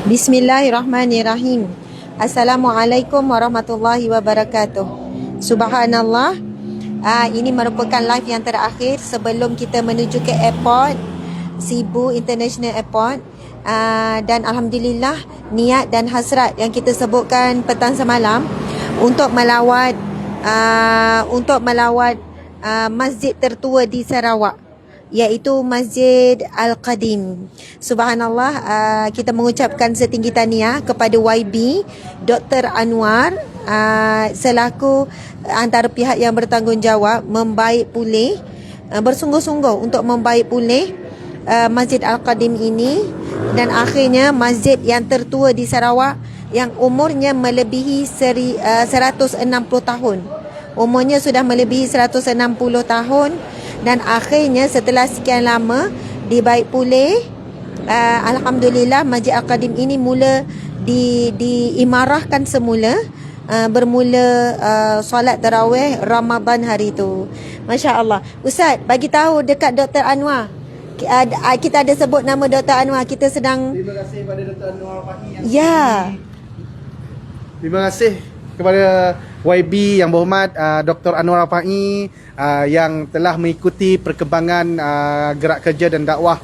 Bismillahirrahmanirrahim. Assalamualaikum warahmatullahi wabarakatuh. Subhanallah. Ini merupakan live yang terakhir sebelum kita menuju ke airport, Cebu International Airport. Dan Alhamdulillah, niat dan hasrat yang kita sebutkan petang semalam untuk melawat masjid tertua di Sarawak, iaitu Masjid Al-Qadim. Subhanallah, kita mengucapkan setinggi tahniah kepada YB Dr. Anwar selaku antara pihak yang bertanggungjawab membaik pulih, bersungguh-sungguh untuk membaik pulih Masjid Al-Qadim ini, dan akhirnya masjid yang tertua di Sarawak yang umurnya melebihi 160 tahun. Umurnya sudah melebihi 160 tahun, dan akhirnya setelah sekian lama dibaik pulih. Alhamdulillah, Masjid Al-Qadim ini mula diimarahkan semula, bermula solat tarawih Ramadan hari itu. Masya Allah. Ustaz, bagi tahu dekat Dr. Anwar. Kita ada sebut nama Dr. Anwar. Kita sedang... Terima kasih kepada Dr. Anwar Fahmi yang Terima kasih kepada YB yang berhormat Dr. Anwar Fahmi yang telah mengikuti perkembangan gerak kerja dan dakwah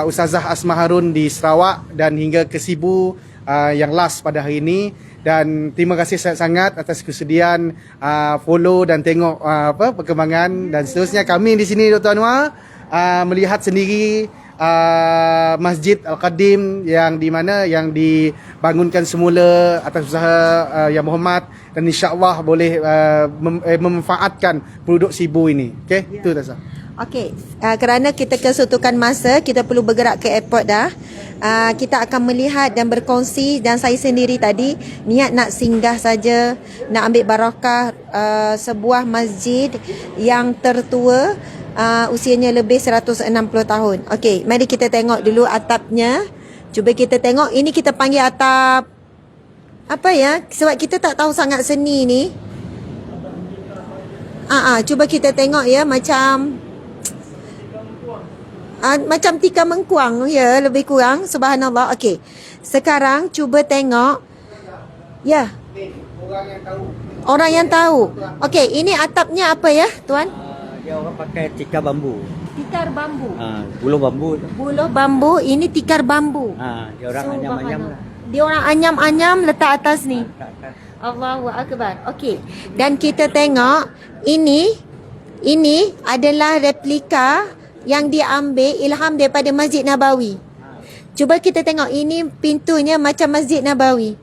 Ustazah Asma Harun di Sarawak dan hingga ke Cebu yang last pada hari ini. Dan terima kasih sangat atas kesediaan follow dan tengok perkembangan dan seterusnya. Kami di sini Dr. Anwar melihat sendiri Masjid Al-Qadim yang di mana yang dibangunkan semula atas usaha yang berhormat, dan insya-Allah boleh memanfaatkan penduduk Cebu ini. Okey, itu Tazah. Okey, kerana kita kesutukan masa, kita perlu bergerak ke airport dah. Kita akan melihat dan berkongsi, dan saya sendiri tadi niat nak singgah saja, nak ambil barakah sebuah masjid yang tertua, usianya lebih 160 tahun. Okey, mari kita tengok dulu atapnya. Cuba kita tengok, ini kita panggil atap apa ya? Sebab kita tak tahu sangat seni ni. Cuba kita tengok ya, macam tikar mengkuang ya, lebih kurang. Subhanallah. Okey. Sekarang cuba tengok. Ya. Orang yang tahu. Okey, ini atapnya apa ya, tuan? Dia orang pakai tikar bambu. Tikar bambu. Buluh bambu. Buluh bambu, ini tikar bambu. Dia orang anyam-anyam lah. Dia orang anyam-anyam letak atas ni. Allahu Akbar. Okey. Dan kita tengok ini adalah replika yang diambil ilham daripada Masjid Nabawi. Cuba kita tengok, ini pintunya macam Masjid Nabawi.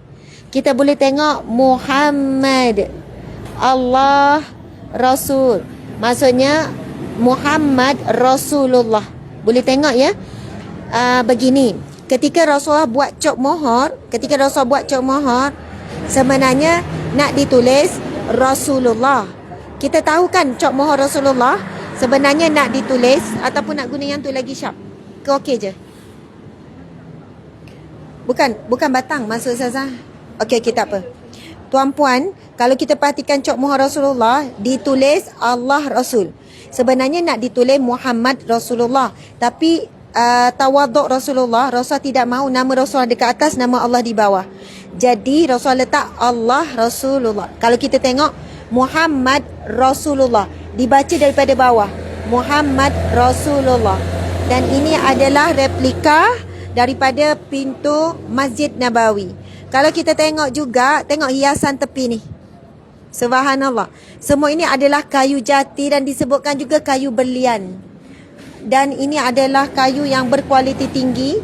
Kita boleh tengok Muhammad, Allah, Rasul. Maksudnya Muhammad Rasulullah. Boleh tengok ya. Begini, ketika Rasulullah buat cop mohor, sebenarnya nak ditulis Rasulullah. Kita tahu kan cop mohor Rasulullah sebenarnya nak ditulis ataupun nak guna yang tu lagi sharp. Okey je. Bukan batang maksud Ustazah. Okey, tak apa. Tuan-puan, kalau kita perhatikan cop mohor Rasulullah ditulis Allah Rasul. Sebenarnya nak ditulis Muhammad Rasulullah, tapi tawaduk Rasulullah tidak mahu nama Rasulullah dekat atas, nama Allah di bawah. Jadi Rasulullah letak Allah Rasulullah. Kalau kita tengok Muhammad Rasulullah, dibaca daripada bawah Muhammad Rasulullah. Dan ini adalah replika daripada pintu Masjid Nabawi. Kalau kita tengok juga, tengok hiasan tepi ni. Subhanallah. Semua ini adalah kayu jati dan disebutkan juga kayu berlian. Dan ini adalah kayu yang berkualiti tinggi.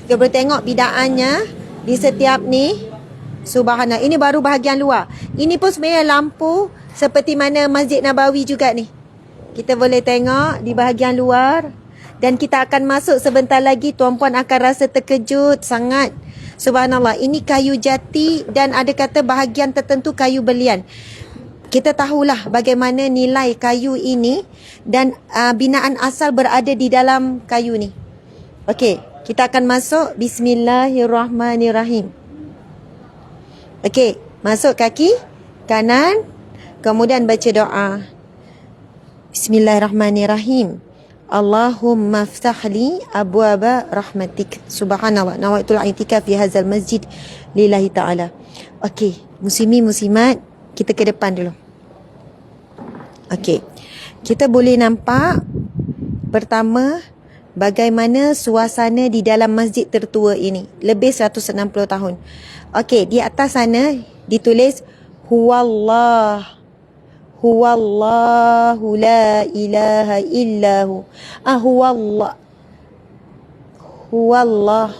Kita boleh tengok bidaannya di setiap ni. Subhanallah. Ini baru bahagian luar. Ini pun sebenarnya lampu seperti mana Masjid Nabawi juga ni. Kita boleh tengok di bahagian luar. Dan kita akan masuk sebentar lagi. Tuan-puan akan rasa terkejut sangat. Subhanallah. Ini kayu jati dan ada kata bahagian tertentu kayu berlian. Kita tahulah bagaimana nilai kayu ini dan binaan asal berada di dalam kayu ni. Okey, kita akan masuk. Bismillahirrahmanirrahim. Okey, masuk kaki kanan, Kemudian baca doa. Bismillahirrahmanirrahim. Allahumma ftahli abwaba rahmatik. Subhanallah. Nawaitul i'tikaf fi hadzal masjid lillahi ta'ala. Okey, muslimin muslimat, kita ke depan dulu. Okey. Kita boleh nampak pertama bagaimana suasana di dalam masjid tertua ini. Lebih 160 tahun. Okey, di atas sana ditulis huwallah. Huwallahu la ilaha illahu. Huwallah. Huwallah.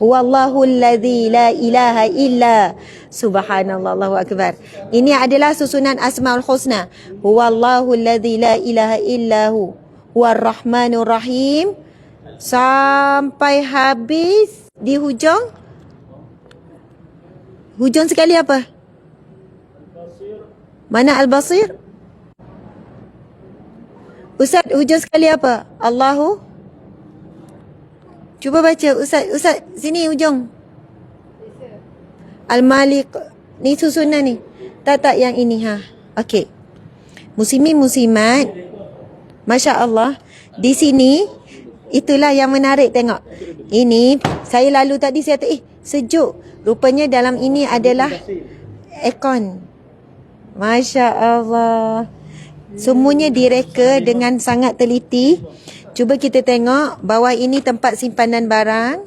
Huwallahu alladhi la ilaha illa. Subhanallah, Allahu akbar. Ini adalah susunan Asmaul Husna. Huwallahu alladhi la ilaha illahu. Huwarrahmanur rahim. Sampai habis di hujung. Hujung sekali apa? Mana Al-Basir? Ustaz, hujung sekali apa? Allahu. Cuba baca Ustaz, sini hujung. Al-Malik. Ni susunan ni. Tak yang ini ha. Okey. Muslimin muslimat. Masya Allah. Di sini itulah yang menarik tengok. Ini saya lalu tadi saya kata sejuk. Rupanya dalam ini adalah aircon. Masya Allah. Semuanya direka dengan sangat teliti. Cuba kita tengok bawah ini tempat simpanan barang.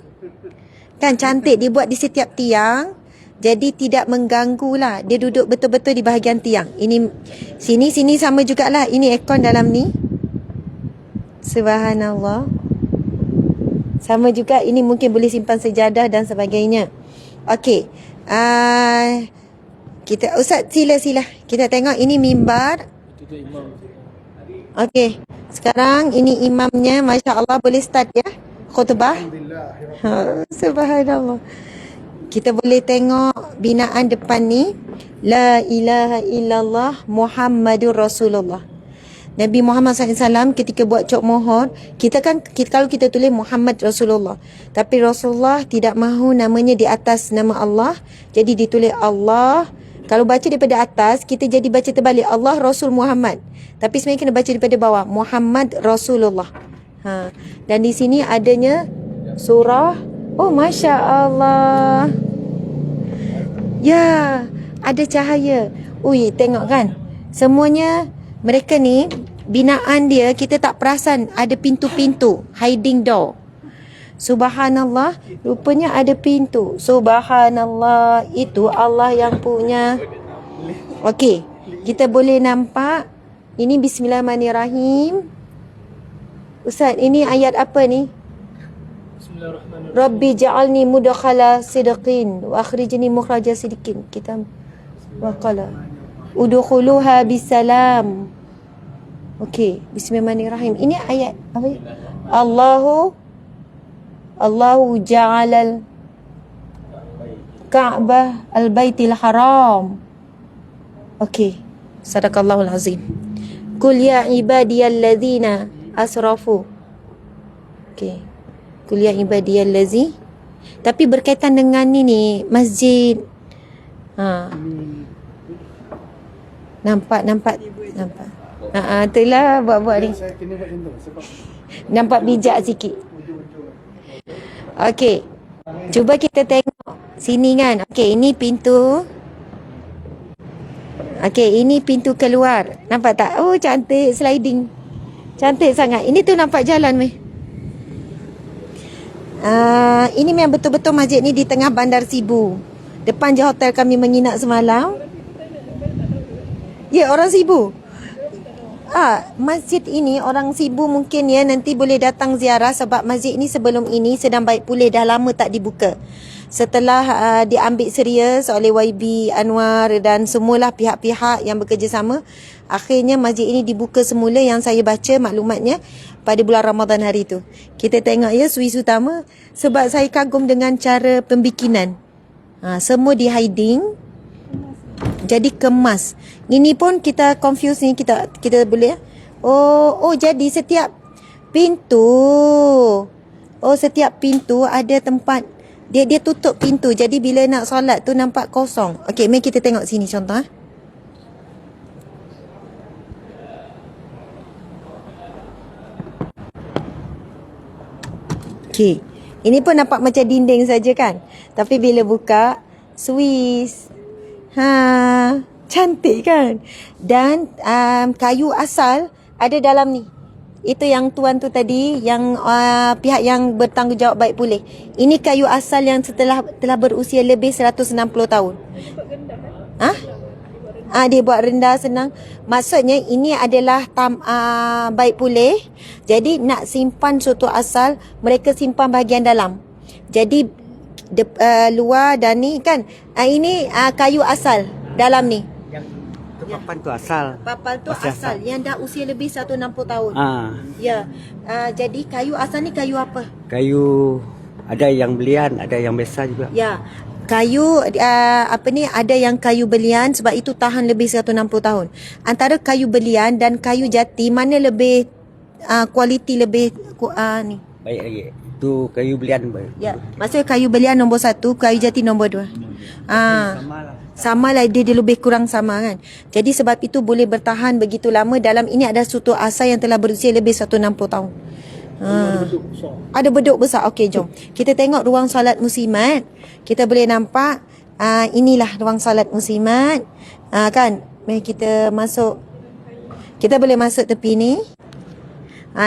Kan cantik dibuat di setiap tiang. Jadi tidak mengganggu lah. Dia duduk betul-betul di bahagian tiang. Ini sini sama jugalah. Ini aircon dalam ni. Subhanallah. Sama juga ini mungkin boleh simpan sejadah dan sebagainya. Okey. Kita Ustaz sila. Kita tengok ini mimbar. Okey. Sekarang ini imamnya, masya-Allah, boleh start ya khutbah. Subhanallah. Kita boleh tengok binaan depan ni. La ilaha illallah Muhammadur Rasulullah. Nabi Muhammad SAW ketika buat cok mohon, kalau kita tulis Muhammad Rasulullah, tapi Rasulullah tidak mahu namanya di atas nama Allah, jadi ditulis Allah. Kalau baca daripada atas, kita jadi baca terbalik Allah Rasul Muhammad. Tapi sebenarnya kena baca daripada bawah Muhammad Rasulullah. Dan di sini adanya surah. Oh, Masya Allah. Ya, ada cahaya. Ui, tengok kan. Semuanya mereka ni, binaan dia kita tak perasan ada pintu-pintu, hiding door. Subhanallah, rupanya ada pintu. Subhanallah, itu Allah yang punya. Okey, kita boleh nampak. Ini Bismillahirrahmanirrahim. Ustaz, ini ayat apa ni? Bismillahirrahmanirrahim. Rabbi ja'alni mudakhala sidqin wa akhrijni mukhraja sidqin. Kita waqala udkhuluha bisalam. Okey, Bismillahirrahmanirrahim. Ini ayat apa? Allahu ja'alal Ka'bah al-Baitil Haram. Okey. Sadaqallahul azim. Qul ya ibadiyalladzina asrafu. Okey. Qul ya ibadiyallazi. Tapi berkaitan dengan ni masjid. Nampak. Itulah buat-buat ni. Nampak bijak sikit. Okey. Cuba kita tengok sini kan. Okey, ini pintu. Okey, ini pintu keluar. Nampak tak? Oh, cantik sliding. Cantik sangat. Ini tu nampak jalan weh. Ini memang betul-betul masjid ni di tengah Bandar Sibu. Depan je hotel kami menginap semalam. Ya, orang Sibu. Masjid ini orang Sibu mungkin ya nanti boleh datang ziarah sebab masjid ini sebelum ini sedang baik pulih, dah lama tak dibuka. Setelah diambil serius oleh YB Anwar dan semualah pihak-pihak yang bekerjasama, akhirnya masjid ini dibuka semula yang saya baca maklumatnya pada bulan Ramadan hari tu. Kita tengok ya suis utama sebab saya kagum dengan cara pembikinan. Semua di hiding. Jadi kemas. Ini pun kita confuse ni, kita boleh. Oh jadi setiap pintu ada tempat dia tutup pintu. Jadi bila nak solat tu nampak kosong. Okey, mari kita tengok sini contoh. Okey. Ini pun nampak macam dinding saja kan. Tapi bila buka, Swiss. Cantik kan? Dan kayu asal ada dalam ni. Itu yang tuan tu tadi, yang pihak yang bertanggungjawab baik pulih. Ini kayu asal yang telah berusia lebih 160 tahun. Dia buat rendah senang. Maksudnya ini adalah baik pulih. Jadi nak simpan soto asal, mereka simpan bahagian dalam. Jadi luar dan ni kan. Ini kayu asal dalam ni. Papan tu asal. Papan tu Masih asal yang dah usia lebih 160 tahun. Ya. Jadi kayu asal ni kayu apa? Kayu ada yang belian, ada yang biasa juga. Ya. Kayu ada yang kayu belian sebab itu tahan lebih 160 tahun. Antara kayu belian dan kayu jati mana lebih kualiti lebih ni? Baik lagi. Tu kayu belian baik. Ya. Maksudnya kayu belian nombor 1, kayu jati nombor 2. Sama lah, dia lebih kurang sama kan. Jadi sebab itu boleh bertahan begitu lama. Dalam ini ada soto asal yang telah berusia lebih 160 tahun. Ada beduk besar. Okey, jom. Kita tengok ruang solat muslimat. Kita boleh nampak inilah ruang solat muslimat. Kan? Mari kita masuk. Kita boleh masuk tepi ni.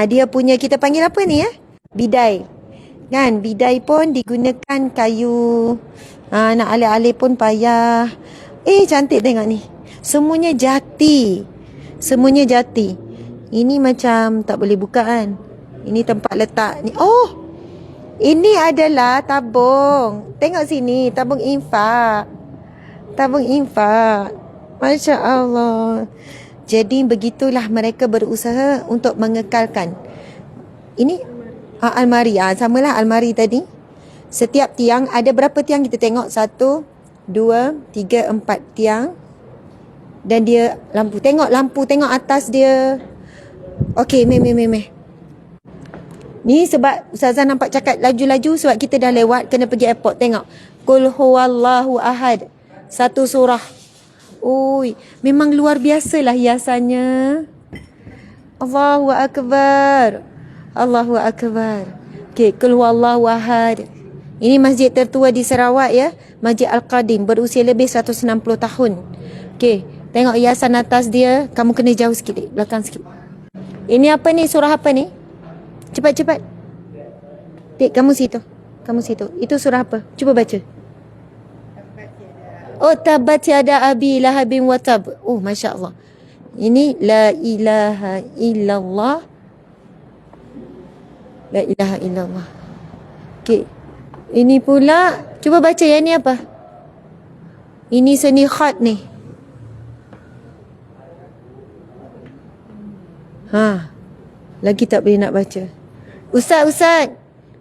Dia punya, kita panggil apa ni ya? Bidai. Kan? Bidai pun digunakan kayu. Nak alih-alih pun payah. Cantik tengok ni. Semuanya jati. Semuanya jati. Ini macam tak boleh buka kan. Ini tempat letak ni. Oh, ini adalah tabung. Tengok sini, tabung infak. Tabung infak. Masya Allah. Jadi begitulah mereka berusaha untuk mengekalkan. Ini almari. Samalah almari tadi. Setiap tiang ada berapa tiang kita tengok? 1, 2, 3, 4 tiang. Dan dia lampu. Tengok lampu, tengok atas dia. Okey, meh. Ni sebab Ustazah nampak cakap laju-laju sebab kita dah lewat, kena pergi airport. Tengok. Qul huwallahu ahad. 1 surah. Ui, memang luar biasalah hiasannya. Allahu akbar. Allahu akbar. Okey, qul huwallahu ahad. Ini masjid tertua di Sarawak ya, Masjid Al-Qadim, berusia lebih 160 tahun. Okey, tengok hiasan atas dia. Kamu kena jauh sikit, belakang sikit. Ini apa ni? Surah apa ni? Cepat. Dik, kamu situ. Itu surah apa? Cuba baca. Oh, tabat yada abi lahabin wa tab. Oh, Masya Allah. Ini la ilaha illallah. La ilaha illallah. Okey. Ini pula, cuba baca yang ni apa? Ini seni khat ni. Lagi tak boleh nak baca. Ustaz,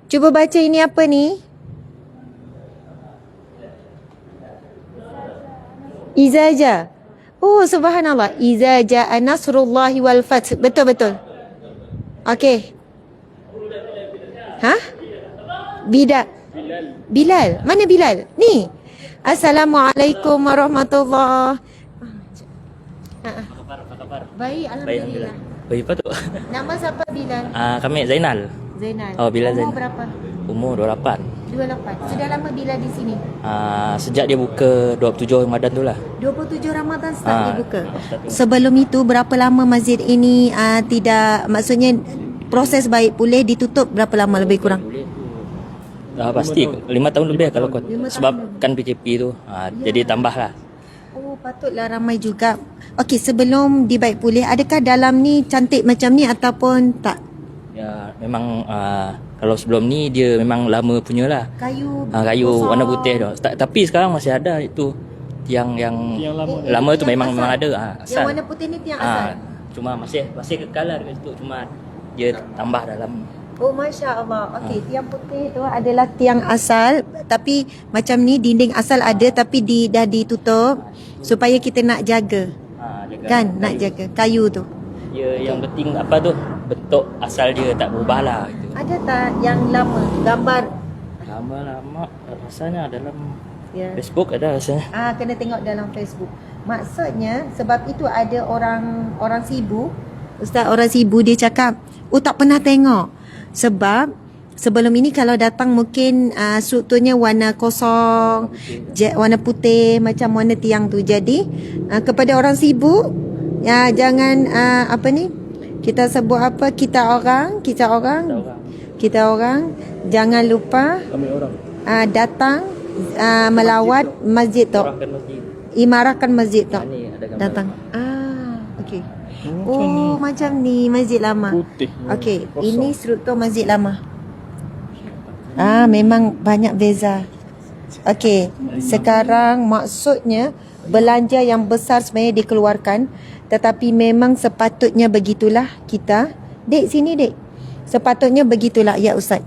cuba baca ini apa ni? Izaja. Oh, subhanallah. Izaja nasrullahi wal fath. Betul. Okey. Bilal. Mana Bilal? Ni. Assalamualaikum warahmatullahi. Apa khabar? Baik, alhamdulillah. Baik, apa tu? Nama siapa Bilal? Kami Zainal. Zainal. Oh, Bilal Umur Zainal. berapa? Umur 28. 28. Sudah lama Bilal di sini? Sejak dia buka 27 Ramadan tu lah. 27 Ramadan start dibuka. Sebelum itu berapa lama masjid ini maksudnya proses baik pulih ditutup berapa lama lebih kurang? Pasti 5 tahun lebih kalau kot. 5 Sebab tahun. kan PKP tu. Jadi tambah lah. Oh, patutlah ramai juga. Okey, sebelum dibaik pulih, adakah dalam ni cantik macam ni ataupun tak? Ya, memang kalau sebelum ni dia memang lama punya lah. Kayu Kayu besar. warna putih tu. Tapi sekarang masih ada itu tiang yang lama tu tiang memang asal. ada. Yang warna putih ni tiang asal. Cuma masih kekal lah dekat situ. Cuma dia tambah dalam. Oh, Masya Allah. Okey, tiang putih tu adalah tiang asal. Tapi macam ni dinding asal ada tapi dah ditutup supaya kita nak jaga. Jaga Kan? Nak jaga kayu tu. Yang penting apa tu, bentuk asal dia tak berubah lah gitu. Ada tak yang lama gambar? Lama rasanya dalam Ya. Facebook ada rasanya. Kena tengok dalam Facebook. Maksudnya sebab itu ada orang Sibu, Ustaz orang Sibu dia cakap, tak pernah tengok. Sebab Sebelum ini kalau datang mungkin strukturnya warna kosong, warna putih macam warna tiang tu. Jadi kepada orang sibuk, jangan apa ni? Kita sebut apa? Kita orang jangan lupa datang melawat masjid tu. Imarahkan masjid tu. Datang. Okey. Oh, macam ni masjid lama. Putih. Okey, ini struktur masjid lama. Memang banyak beza. Okey, sekarang maksudnya belanja yang besar sebenarnya dikeluarkan, tetapi memang sepatutnya begitulah kita. Dek, sini dek. Sepatutnya begitulah ya Ustaz.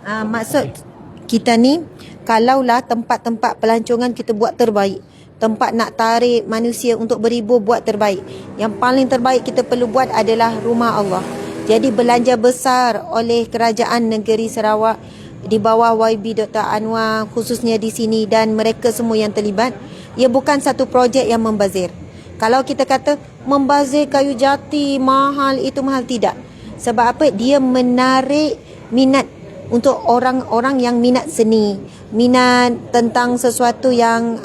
Maksud kita ni, kalaulah tempat-tempat pelancongan kita buat terbaik, tempat nak tarik manusia untuk beribu buat terbaik, yang paling terbaik kita perlu buat adalah rumah Allah. Jadi belanja besar oleh kerajaan negeri Sarawak di bawah YB Dr. Anwar khususnya di sini dan mereka semua yang terlibat, ia bukan satu projek yang membazir. Kalau kita kata membazir kayu jati mahal, itu mahal, tidak. Sebab apa? Dia menarik minat untuk orang-orang yang minat seni, minat tentang sesuatu yang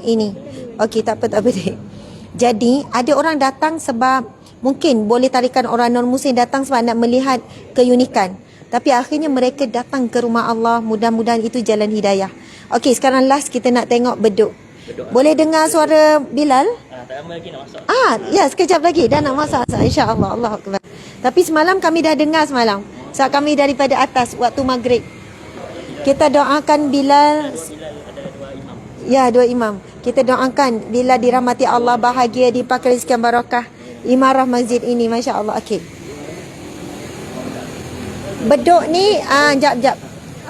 ini. Okey, tak apa dek. Jadi ada orang datang sebab mungkin boleh tarikan orang non-Muslim datang sebab nak melihat keunikan. Tapi akhirnya mereka datang ke rumah Allah. Mudah-mudahan itu jalan hidayah. Okey, sekarang last kita nak tengok beduk. Boleh dengar suara Bilal? Tak lama lagi nak masuk. Ya, sekejap lagi dah nak masak. InsyaAllah. Allah Akbar. Tapi semalam kami dah dengar semalam. Saat kami daripada atas waktu maghrib. Kita doakan Bilal. Ya, 2 imam. Kita doakan bila dirahmati Allah, bahagia, dipakai rezeki barakah, imarah masjid ini, masya-Allah. Okey. Beduk ni jap.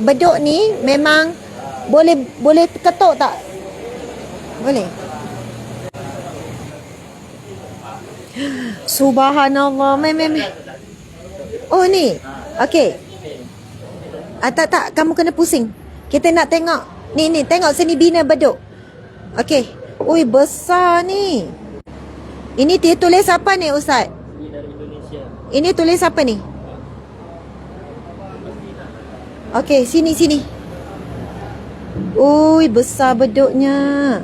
Beduk ni memang boleh ketuk tak? Boleh. Subhanallah. Oh ni. Okey. Tak, kamu kena pusing. Kita nak tengok. Ni, tengok seni bina beduk. Okey. Ui, besar ni. Ini dia tulis apa ni Ustaz? Ini dari Indonesia. Ini tulis apa ni? Okey, sini. Ui, besar beduknya.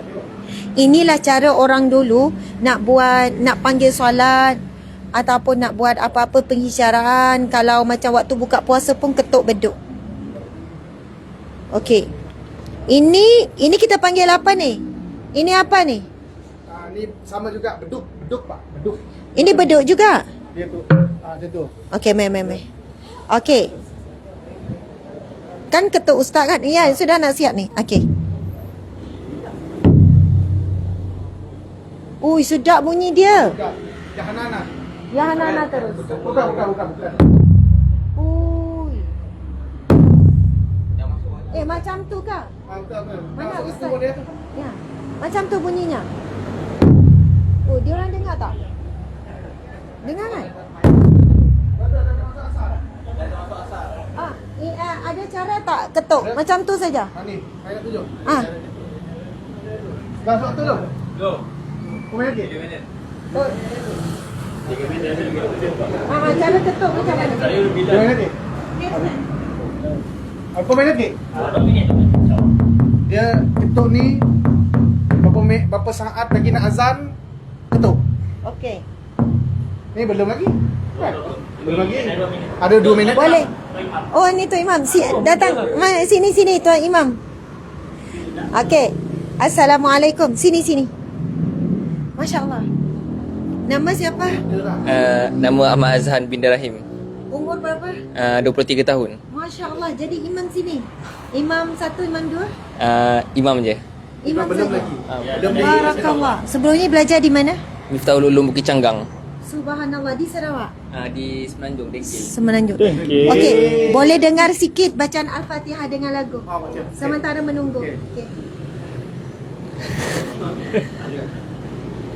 Inilah cara orang dulu nak panggil solat ataupun nak buat apa-apa pengisyarat. Kalau macam waktu buka puasa pun ketuk beduk. Okey. Ini kita panggil apa ni? Ini apa ni? Ni sama juga beduk Pak, beduk. Ini beduk juga? Dia tu. Dia tu. Okey, mai. Okey. Kan ketuk ustaz kan? Ya, sudah nak siap ni. Okey. Ui, sedap bunyi dia. Jahanana terus. Bukan. Ui. Macam tu kah? Mana ustaz? Ya. Macam tu bunyinya. Oh, dia orang dengar tak? Dengar kan? Ada cara tak ketuk? Macam tu saja. Ni, saya nak tunjuk. Dah waktu tu. Go. Komen lagi. 3 minit. Oh. 3 minit. Cara ketuk macam mana? Saya bila Komen lagi. Komen lagi. 2 minit. Dia ketuk ni berapa saat lagi nak azan ketuk. Okey. Ni belum lagi. Belum lagi. Ada 2 minit. Ada 2 minit. Boleh. Oh, ni Tuan Imam. Datang. Sini Tuan Imam. Okey. Assalamualaikum. Sini. Masya-Allah. Nama siapa? Nama Ahmad Azhan bin Rahim. Umur berapa? 23 tahun. Masya-Allah. Jadi imam sini. Imam 1, imam 2? Imam je. Imam Belum saja. lagi. Belum lagi. Barakallah. Sebelum ni belajar di mana? Miftahul Ulum Bukit Canggang. Subhanallah, di Sarawak. Di Semenanjung, Dengkil. Semenanjung. Okey, boleh dengar sikit bacaan Al-Fatihah dengan lagu. Sementara menunggu. Okey.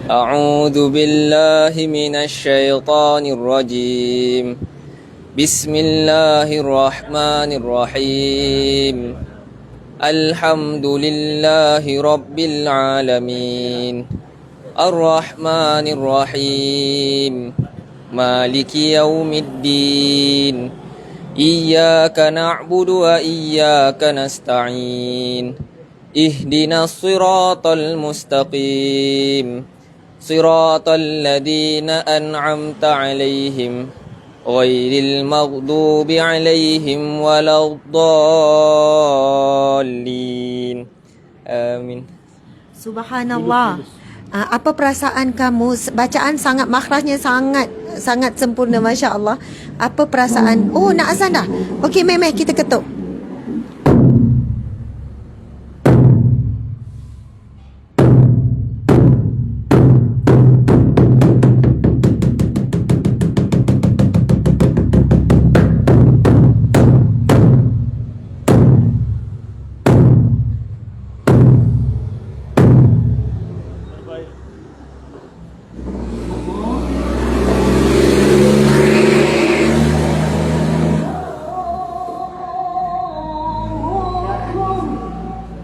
A'udzu billahi minasy syaithanir rajim. Bismillahirrahmanirrahim. Alhamdulillahi rabbil alamin. Ar-Rahmanir Rahim. Maliki yaumiddin. إياك نعبد وإياك نستعين اهدنا الصراط المستقيم صراط الذين أنعمت عليهم غير المغضوب عليهم ولا الضالين آمين. Subhanallah. Apa perasaan kamu? Bacaan sangat, makhrajnya sangat sempurna, Masya Allah. Apa perasaan? Oh, nak azan dah. Okey, Meh, kita ketuk.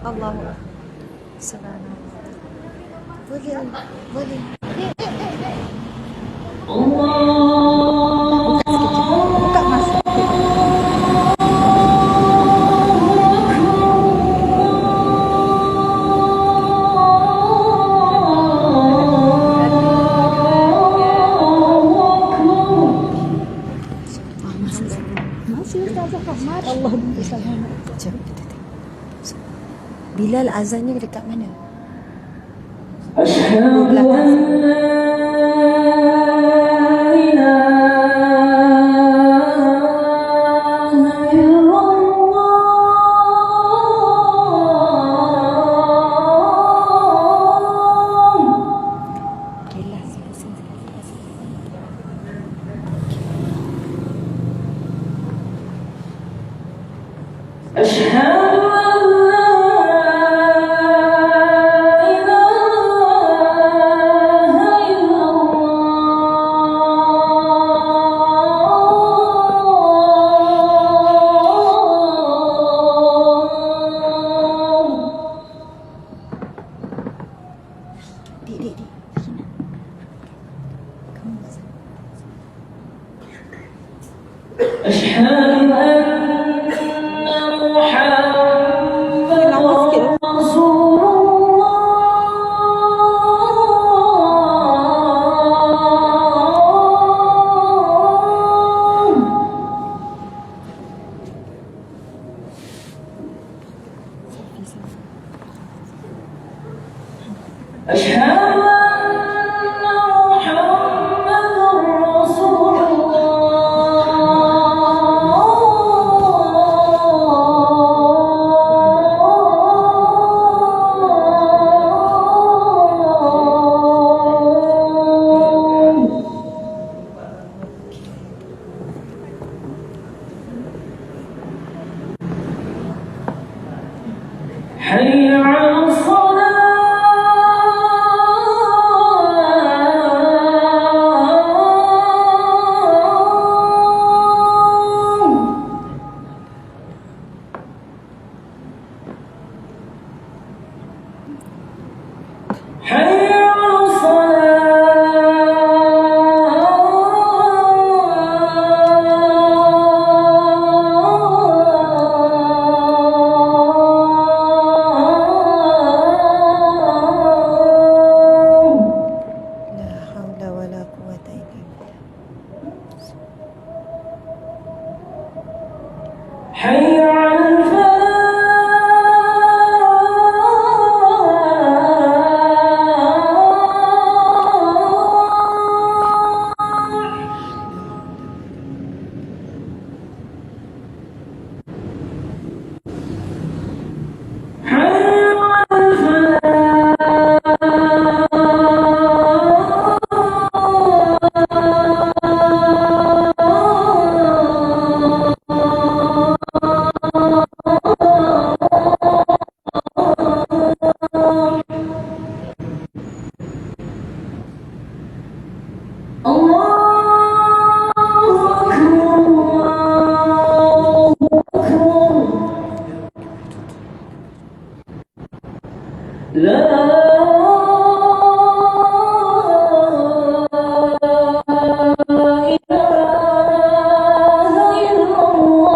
Allahu Akbar. Subhanallah. Boleh. Buka masa. Jom, kita tengok. Bilal azannya dekat mana? Dik. Kamu azan. La ilaha illallah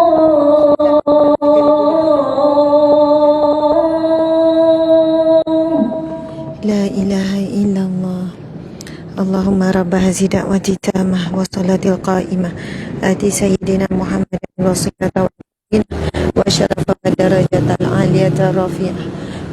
Allahumma rabba hazi da'wati tamah wa salatil qa'imah ati sayyidina Muhammadin wasilata wa syarafa darajatal aliyata rafi'ah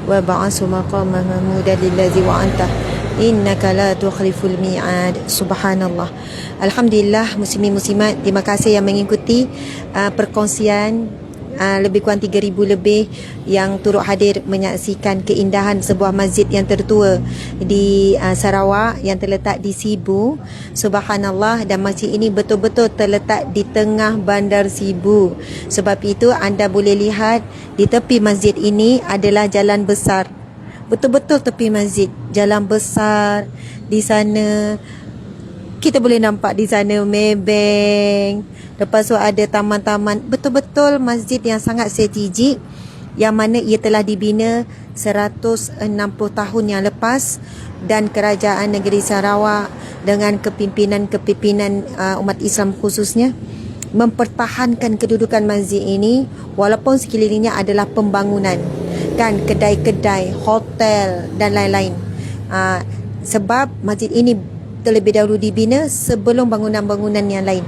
wa ba'asu maqama mahmuda lillazi wa'anta innaka la tukhliful mi'ad. Subhanallah. Alhamdulillah, muslimin muslimat, terima kasih yang mengikuti perkongsian lebih kurang 3,000 lebih yang turut hadir menyaksikan keindahan sebuah masjid yang tertua di Sarawak yang terletak di Sibu. Subhanallah, dan masjid ini betul-betul terletak di tengah bandar Sibu. Sebab itu anda boleh lihat di tepi masjid ini adalah jalan besar. Betul-betul tepi masjid, jalan besar. Di sana kita boleh nampak di sana Maybank. Lepas tu ada taman-taman. Betul-betul masjid yang sangat strategik, yang mana ia telah dibina 160 tahun yang lepas, dan kerajaan negeri Sarawak dengan kepimpinan umat Islam khususnya mempertahankan kedudukan masjid ini walaupun sekelilingnya adalah pembangunan, kan, kedai-kedai, hotel dan lain-lain. Sebab masjid ini terlebih dahulu dibina sebelum bangunan-bangunan yang lain.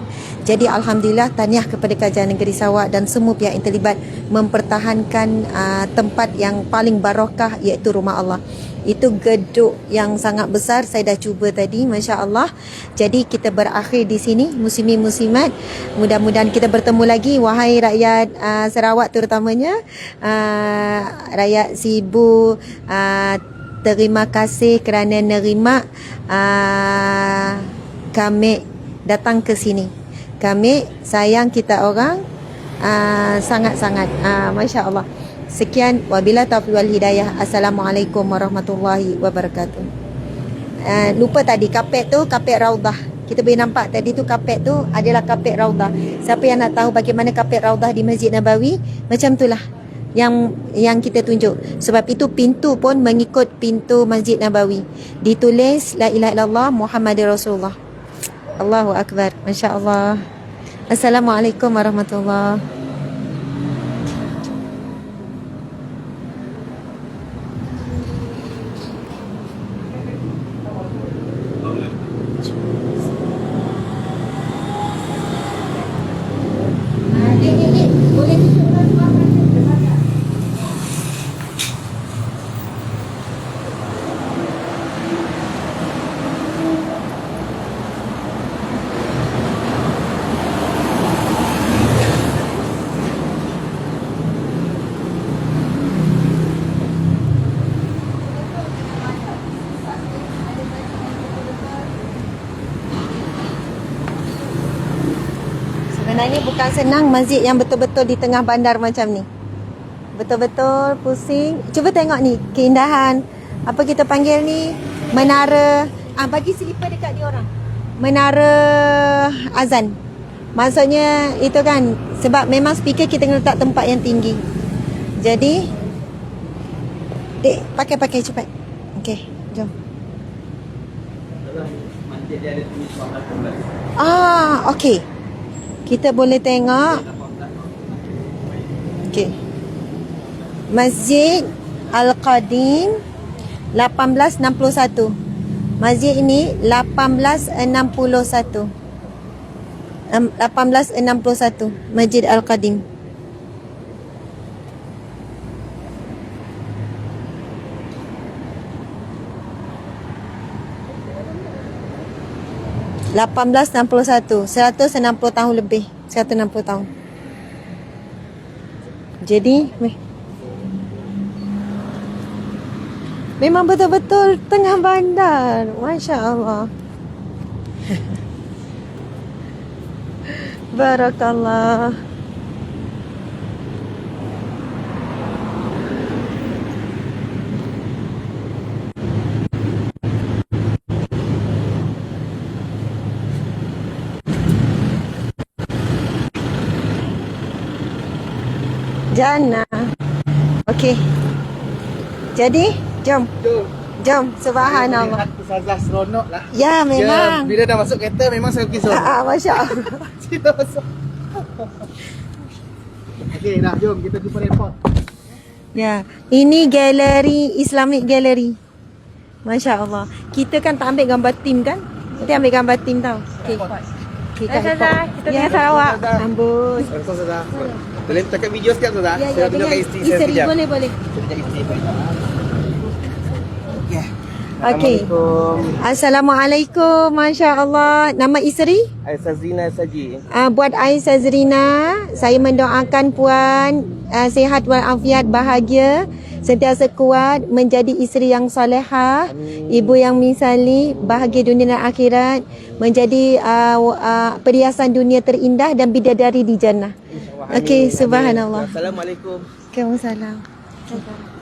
Jadi alhamdulillah, tahniah kepada Kerajaan Negeri Sarawak dan semua pihak yang terlibat mempertahankan tempat yang paling barokah, iaitu Rumah Allah. Itu gedung yang sangat besar, saya dah cuba tadi, masya-Allah. Jadi kita berakhir di sini, muslimin muslimat. Mudah-mudahan kita bertemu lagi, wahai rakyat Sarawak terutamanya, rakyat Sibu. Terima kasih kerana nerima kami datang ke sini. Kami sayang kita orang sangat-sangat. Masya Allah. Sekian, wabila taufiq wal hidayah. Assalamualaikum warahmatullahi wabarakatuh. Lupa tadi, kapet tu kapet Raudah. Kita boleh nampak tadi tu kapet tu adalah kapet Raudah. Siapa yang nak tahu bagaimana kapet Raudah di Masjid Nabawi, macam itulah yang kita tunjuk. Sebab itu pintu pun mengikut pintu Masjid Nabawi. Ditulis la ilaha illallah Muhammadur Rasulullah. Allahu akbar. Masya-Allah. Assalamualaikum warahmatullahi. Sebenarnya bukan senang masjid yang betul-betul di tengah bandar macam ni. Betul-betul pusing. Cuba tengok ni keindahan. Apa kita panggil ni? Menara. Bagi selipar dekat dia orang. Menara azan. Maksudnya itu kan, sebab memang speaker kita kena letak tempat yang tinggi. Jadi dek, pakai cepat. Okey, jom. Masjid dia ada tulis 18. Okey. Kita boleh tengok. Okey. Masjid Al-Qadim 1861. Masjid ini 1861. 1861 Masjid Al-Qadim. (1861), 160 tahun lebih, 160 tahun. Jadi memang betul-betul tengah bandar. Masya-Allah. Barakallah. Jannah. Okey. Jadi, jom. Subhanallah. Ustazah seronok lah. Ya, memang. Bila dah masuk kereta memang saya pergi seronok. Masya-Allah. Kita masuk. Okey, dah jom kita jumpa airport. Ya, ini galeri, Islamic Gallery. Masya Allah. Kita kan tak ambil gambar tim kan? Kita ambil gambar tim tau. Okey. Okey, Kak Ipah. Kita dengan Sarawak. Ambus. Ustazah. Boleh cakap video sikit Ustazah? Ya, Saya ya, tunjukkan dengan isteri saya isteri. sekejap. Boleh. Saya tunjuk isteri saya. Okey. Assalamualaikum. Masya Allah. Nama isteri? Sazrina Saji. Buat Aisyah Zrina, saya mendoakan puan sihat walafiat, bahagia, sentiasa kuat, menjadi isteri yang salehah, ibu yang misali, bahagia dunia dan akhirat, menjadi perhiasan dunia terindah dan bidadari di jannah. Okey, subhanallah. Assalamualaikum. Waalaikumsalam.